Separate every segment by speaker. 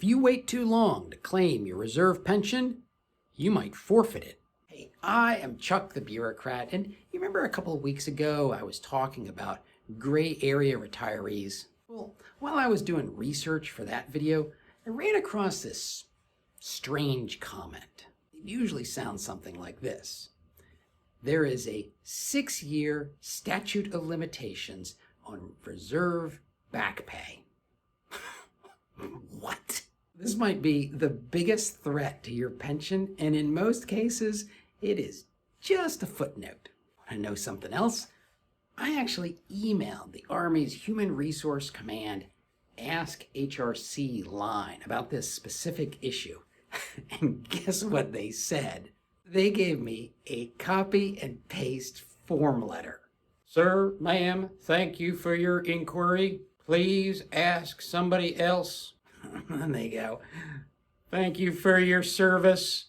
Speaker 1: you wait too long to claim your reserve pension, you might forfeit it. Hey, I am Chuck the Bureaucrat, and you remember a couple of weeks ago I was talking about Gray Area Retirees? Well, while I was doing research for that video, I ran across this strange comment. It usually sounds something like this. There is a 6-year statute of limitations on reserve back pay. What? This might be the biggest threat to your pension, and in most cases, it is just a footnote. Want to know something else? I actually emailed the Army's Human Resource Command Ask HRC line about this specific issue. And guess what they said? They gave me a copy and paste form letter. Sir, ma'am, thank you for your inquiry. Please ask somebody else. And they go, thank you for your service.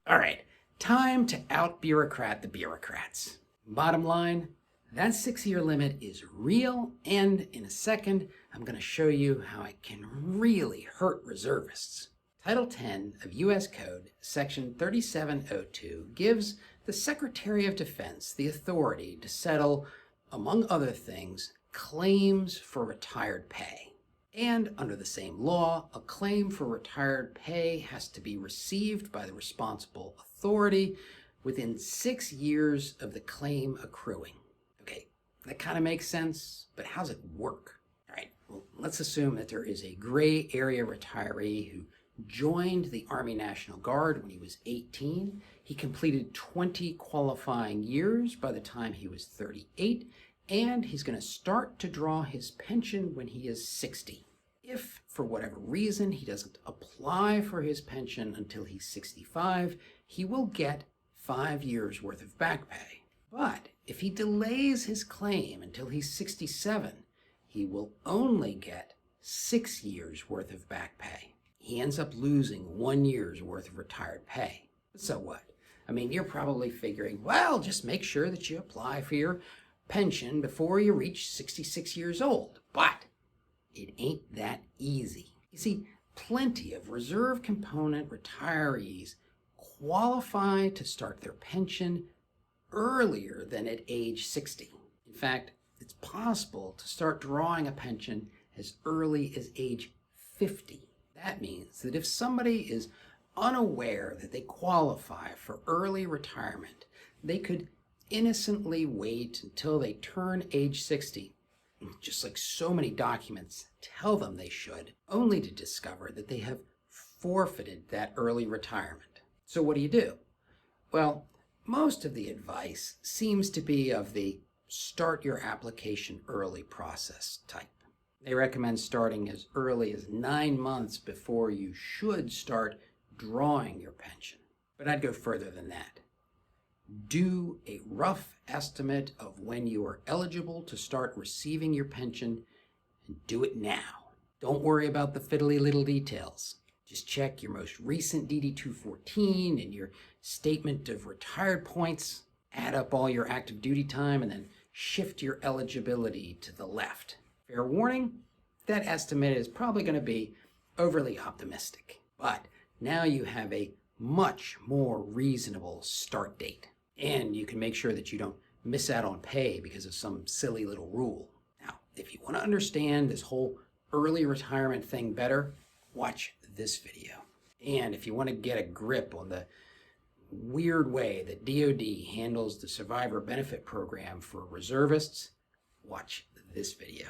Speaker 1: All right, time to out-bureaucrat the bureaucrats. Bottom line, that 6-year limit is real, and in a second, I'm going to show you how it can really hurt reservists. Title 10 of U.S. Code, Section 3702, gives the Secretary of Defense the authority to settle, among other things, claims for retired pay. And under the same law, a claim for retired pay has to be received by the responsible authority within 6 years of the claim accruing. Okay, that kind of makes sense, but how's it work? All right, well, let's assume that there is a gray area retiree who joined the Army National Guard when he was 18. He completed 20 qualifying years by the time he was 38, and he's going to start to draw his pension when he is 60. If, for whatever reason, he doesn't apply for his pension until he's 65, he will get 5 years worth of back pay. But if he delays his claim until he's 67, he will only get 6 years worth of back pay. He ends up losing 1 year's worth of retired pay. So what? I mean, you're probably figuring, well, just make sure that you apply for your pension before you reach 66 years old. But it ain't that easy. You see, plenty of reserve component retirees qualify to start their pension earlier than at age 60. In fact, it's possible to start drawing a pension as early as age 50. That means that if somebody is unaware that they qualify for early retirement, they could innocently wait until they turn age 60, just like so many documents tell them they should, only to discover that they have forfeited that early retirement. So what do? Well, most of the advice seems to be of the start your application early process type. They recommend starting as early as 9 months before you should start drawing your pension. But I'd go further than that. Do a rough estimate of when you are eligible to start receiving your pension, and do it now. Don't worry about the fiddly little details. Just check your most recent DD-214 and your statement of retired points, add up all your active duty time, and then shift your eligibility to the left. Fair warning, that estimate is probably going to be overly optimistic. But now you have a much more reasonable start date. And you can make sure that you don't miss out on pay because of some silly little rule. Now, if you want to understand this whole early retirement thing better, watch this video. And if you want to get a grip on the weird way that DoD handles the survivor benefit program for reservists, watch this video.